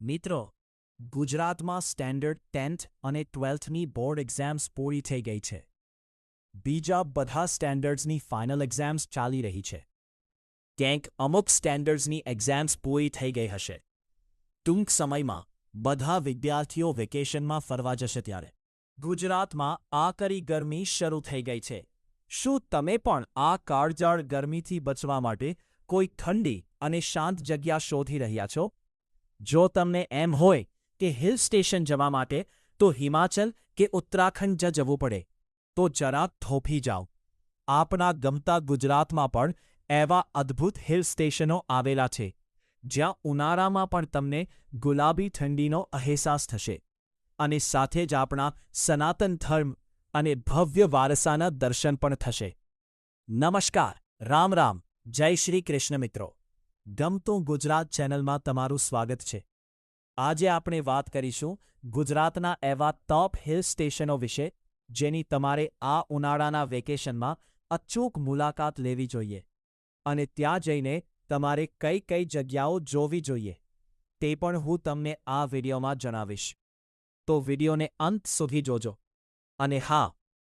મિત્રો, ગુજરાતમાં standard 10th અને 12thની બોર્ડ એક્ઝામ્સ પૂરી થઈ ગઈ છે. બીજા બધા સ્ટેન્ડર્ડ્સની ફાઇનલ એક્ઝામ્સ ચાલી રહી છે. ક્યાંક અમુક સ્ટેન્ડર્ડ્સની એક્ઝામ્સ પૂરી થઈ ગઈ હશે. ટૂંક સમયમાં બધા વિદ્યાર્થીઓ વેકેશનમાં ફરવા જશે ત્યારે ગુજરાતમાં આકરી ગરમી શરૂ થઈ ગઈ છે. શું તમે પણ આ કાળઝાળ ગરમીથી બચવા માટે કોઈ ઠંડી અને શાંત જગ્યા શોધી રહ્યા છો? જો તમને એમ હોય કે હિલ સ્ટેશન જવા માટે તો હિમાચલ કે ઉત્તરાખંડ જવું પડે, તો જરાક થોભી જાઓ. આપણા ગમતા ગુજરાતમાં પણ એવા અદ્ભુત હિલ સ્ટેશનો આવેલા છે, જ્યાં ઉનાળામાં પણ તમને ગુલાબી ઠંડીનો અહેસાસ થશે અને સાથે જ આપણા સનાતન ધર્મ અને ભવ્ય વારસાના દર્શન પણ થશે. નમસ્કાર, રામ રામ, જય શ્રી કૃષ્ણ મિત્રો. ગમતું ગુજરાત ચેનલમાં તમારું સ્વાગત છે. આજે આપણે વાત કરીશું ગુજરાતના એવા ટોપ હિલ સ્ટેશનો વિશે, જેની તમારે આ ઉનાળાના વેકેશનમાં અચૂક મુલાકાત લેવી જોઈએ અને ત્યાં જઈને તમારે કઈ કઈ જગ્યાઓ જોવી જોઈએ તે પણ હું તમને આ વિડીયોમાં જણાવીશ. તો વિડીયોને અંત સુધી જોજો. અને હા,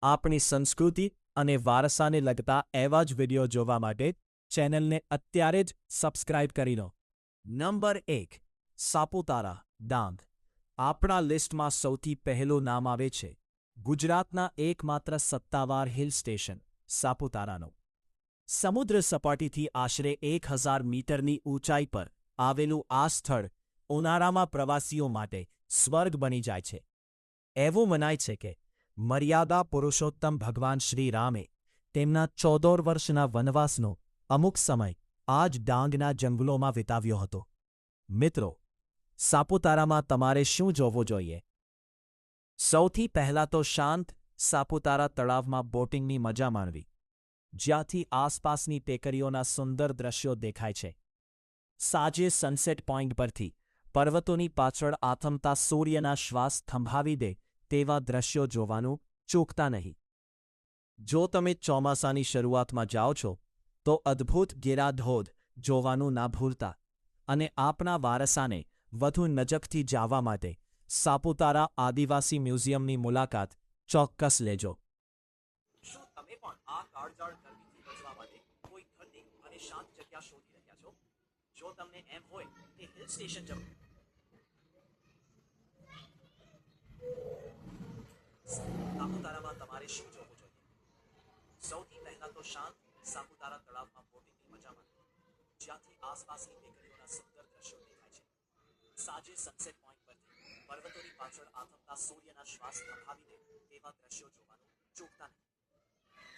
આપણી સંસ્કૃતિ અને વારસાને લગતા એવા જ વિડીયો જોવા માટે ચેનલને અત્યારે જ સબસ્ક્રાઇબ કરી લો. નંબર 1, સાપુતારા, ડાંગ. આપણા લિસ્ટમાં સૌથી પહેલું નામ આવે છે ગુજરાતના એકમાત્ર સત્તાવાર હિલ સ્ટેશન સાપુતારાનું. સમુદ્ર સપાટીથી આશરે 1000 મીટરની ઊંચાઈ પર આવેલું આ સ્થળ ઉનાળામાં પ્રવાસીઓ માટે સ્વર્ગ બની જાય છે. એવું મનાય છે કે મર્યાદા પુરુષોત્તમ ભગવાન શ્રી રામે તેમના 14 વર્ષના વનવાસનો અમુક સમય આ જ ડાંગના જંગલોમાં વિતાવ્યો હતો. મિત્રો, સાપુતારામાં તમારે શું જોવું જોઈએ? સૌથી પહેલાં તો શાંત સાપુતારા તળાવમાં બોટિંગની મજા માણવી, જ્યાંથી આસપાસની ટેકરીઓના સુંદર દ્રશ્યો દેખાય છે. સાંજે સનસેટ પોઈન્ટ પરથી પર્વતોની પાછળ આથમતા સૂર્યના શ્વાસ થંભાવી દે તેવા દ્રશ્યો જોવાનું ચૂકતા નહીં. જો તમે ચોમાસાની શરૂઆતમાં જાઓ છો તો અદ્ભુત ગીરા ધોધ જોવાનું ના ભૂલતા અને આપણા વારસાને વધુ નજીકથી જાવા માટે સાપુતારા આદિવાસી મ્યુઝિયમની મુલાકાત ચોક્કસ લેજો. શું તમે પણ આ કાળઝાળ ગરમીથી બચવા માટે કોઈ ઠંડી અને શાંત જગ્યા શોધી રહ્યા છો? જો તમને એમ હોય કે હિલ સ્ટેશન જવું, સાપુતારામાં તમારે શું જોવું જોઈએ? સૌથી પહેલા તો શાંત સાપુતારા તળાવમાં બોટિંગની મજા માણવી, જ્યાંથી આસપાસની ટેકરીઓના સુંદર દ્રશ્યો દેખાય છે. સાંજે સનસેટ પોઈન્ટ પરથી પર્વતોની પાછળ આથમતા સૂર્યના શ્વાસ થંભાવી દે તેવા દ્રશ્યો જોવાનું ચૂકતા નહીં.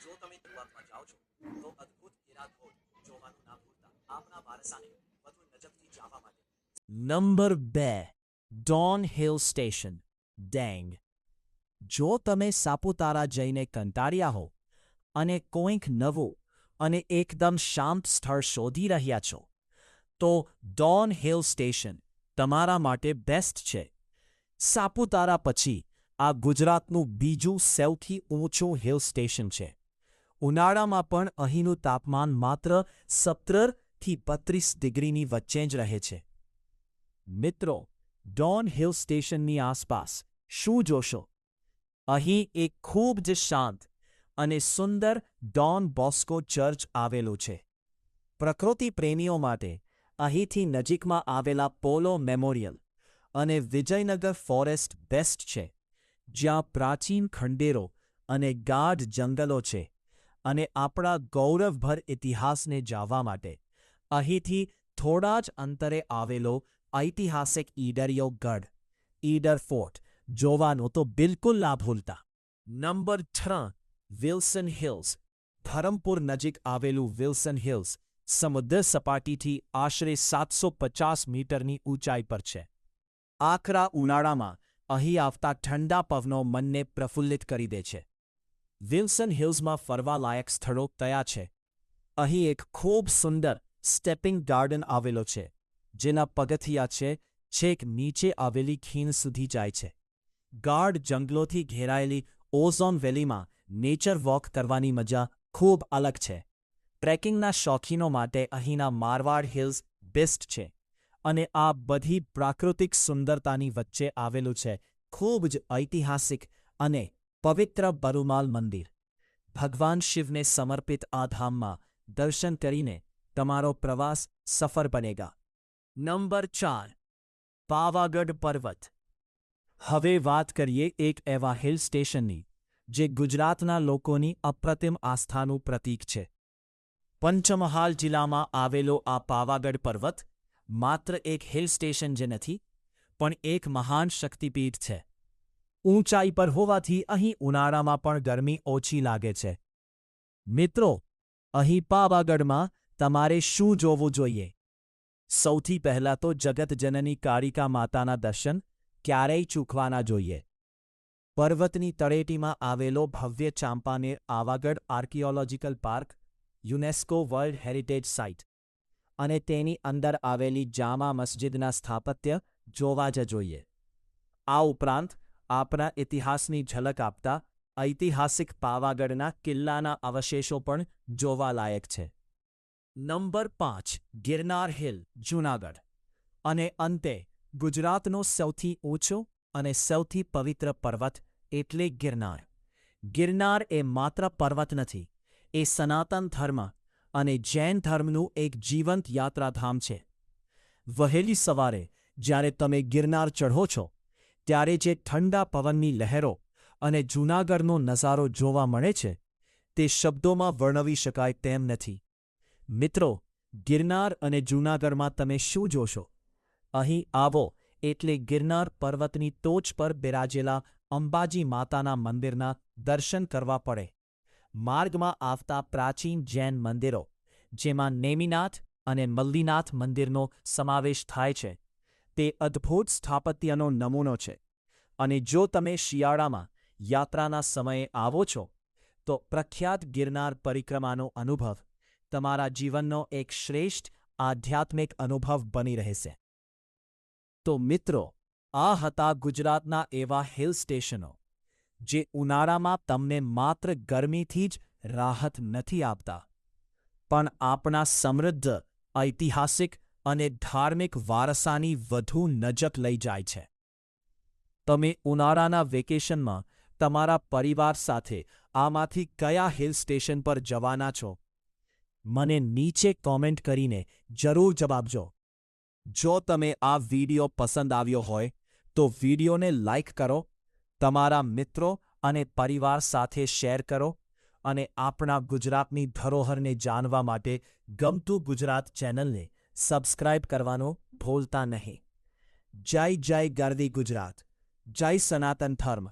જો તમે શરૂઆતમાં જાઓ છો તો અદ્ભુત ગીરા ધોધ જોવાનું ના ભૂલતા આપણા વારસાને વધુ નજીકથી જાવા માટે. Number 2, Don hill station, Dang. જો તમે સાપુતારા જઈને કંટાળ્યા હો અને કોઈક નવું અને એકદમ શાંત સ્થળ શોધી રહ્યા છો, તો ડોન હિલ સ્ટેશન તમારા માટે બેસ્ટ છે. સાપુતારા પછી આ ગુજરાતનું બીજું સૌથી ઊંચું હિલ સ્ટેશન છે. ઉનાળામાં પણ અહીંનું તાપમાન માત્ર 17થી 32 ડિગ્રીની વચ્ચે જ રહે છે. મિત્રો, ડોન હિલ સ્ટેશનની આસપાસ શું જોશો? અહીં એક ખૂબ જ શાંત અને સુંદર ડોન બોસ્કો ચર્ચ આવેલું છે. પ્રકૃતિ પ્રેમીઓ માટે અહીંથી નજીકમાં આવેલા પોલો મેમોરિયલ અને વિજયનગર ફોરેસ્ટ બેસ્ટ છે, જ્યાં પ્રાચીન ખંડેરો અને ગાઢ જંગલો છે. અને આપણા ગૌરવભર ઇતિહાસને જાણવા માટે અહીંથી થોડા જ અંતરે આવેલો ઐતિહાસિક ઈડરિયો ગઢ, ઈડર ફોર્ટ જોવાનું તો બિલકુલ ના ભૂલતા. Number 3, Wilson hills. ધરમપુર નજીક આવેલું વિલ્સન હિલ્સ સમુદ્ર સપાટીથી આશરે 750 મીટરની ઊંચાઈ પર છે. આકરા ઉનાળામાં અહીં આવતા ઠંડા પવનો મનને પ્રફુલ્લિત કરી દે છે. વિલ્સન હિલ્સમાં ફરવાલાયક સ્થળો કયા છે? અહીં એક ખૂબ સુંદર સ્ટેપિંગ ગાર્ડન આવેલો છે, જેના પગથિયા છે છેક નીચે આવેલી ખીણ સુધી જાય છે. ગાઢ જંગલોથી ઘેરાયેલી ઓઝોન વેલીમાં નેચર વોક કરવાની મજા ખૂબ અલગ છે. ટ્રેકિંગના શોખીનો માટે અહીંના મારવાડ હિલ્સ બેસ્ટ છે અને આ બધી પ્રાકૃતિક સુંદરતાની વચ્ચે આવેલું છે ખૂબ જ ઐતિહાસિક અને પવિત્ર બરુમાલ મંદિર. ભગવાન શિવને સમર્પિત આ ધામમાં દર્શન કરીને તમારો પ્રવાસ સફળ બનેગા. નંબર 4. પાવાગઢ પર્વત. હવે વાત કરીએ એક એવા હિલ સ્ટેશનની જે ગુજરાતના લોકોની અપ્રતિમ આસ્થાનું પ્રતીક છે. પંચમહાલ જિલ્લામાં આવેલો આ પાવાગઢ પર્વત માત્ર એક હિલ સ્ટેશન જ નથી, પણ એક મહાન શક્તિપીઠ છે. ઊંચાઈ પર હોવાથી અહીં ઉનાળામાં પણ ગરમી ઓછી લાગે છે. મિત્રો, અહીં પાવાગઢમાં તમારે શું જોવું જોઈએ? સૌથી પહેલાં તો જગતજનની કાળિકા માતાના દર્શન ક્યારેય ચૂકવાના જોઈએ. પર્વતની તળેટીમાં આવેલો ભવ્ય Champaner Pavagadh archaeological park, UNESCO world heritage site અને તેની અંદર આવેલી જામા મસ્જિદના સ્થાપત્ય જોવા જ જોઈએ. આ ઉપરાંત આપણા ઇતિહાસની ઝલક આપતા ઐતિહાસિક પાવાગઢના કિલ્લાના અવશેષો પણ જોવાલાયક છે. નંબર 5. ગિરનાર હિલ, જૂનાગઢ. અને અંતે ગુજરાતનો સૌથી ઊંચો અને સૌથી પવિત્ર પર્વત એટલે ગિરનાર. ગિરનાર એ માત્ર પર્વત નથી, એ સનાતન ધર્મ અને જૈન ધર્મનું એક જીવંત યાત્રાધામ છે. વહેલી સવારે જ્યારે તમે ગિરનાર ચઢો છો ત્યારે જે ઠંડા પવનની લહેરો અને જૂનાગઢનો નજારો જોવા મળે છે તે શબ્દોમાં વર્ણવી શકાય તેમ નથી. મિત્રો, ગિરનાર અને જૂનાગઢમાં તમે શું જોશો? અહીં આવો એટલે ગિરનાર પર્વતની ટોચ પર બિરાજેલા અંબાજી માતાના મંદિરના દર્શન કરવા પડે. માર્ગમાં આવતા પ્રાચીન જૈન મંદિરો, જેમાં નેમિનાથ અને મલ્લીનાથ મંદિરનો સમાવેશ થાય છે, તે અદ્ભુત સ્થાપત્યનો નમૂનો છે. અને જો તમે શિયાળામાં યાત્રાના સમયે આવો છો તો પ્રખ્યાત ગિરનાર પરિક્રમાનો અનુભવ તમારા જીવનનો એક શ્રેષ્ઠ આધ્યાત્મિક અનુભવ બની રહેશે. તો મિત્રો, આ હતા ગુજરાતના એવા હિલ સ્ટેશનો જે ઉનાળામાં તમને માત્ર ગરમીથી જ રાહત નથી આપતા, પણ આપણા સમૃદ્ધ ઐતિહાસિક અને ધાર્મિક વારસાની વધુ નજીક લઈ જાય છે. તમે ઉનાળાના વેકેશનમાં તમારા પરિવાર સાથે આમાંથી કયા હિલ સ્ટેશન પર જવાના છો? મને નીચે કોમેન્ટ કરીને જરૂર જણાવજો. જો તમે આ વિડિયો પસંદ આવ્યો હોય તો વિડિયોને લાઇક કરો, તમારા મિત્રો અને પરિવાર સાથે શેર કરો અને આપણા ગુજરાતની ધરોહરને જાણવા માટે ગમતું ગુજરાત ચેનલને સબસ્ક્રાઇબ કરવાનું ભૂલતા નહીં. જય જય ગરવી ગુજરાત, જય સનાતન ધર્મ.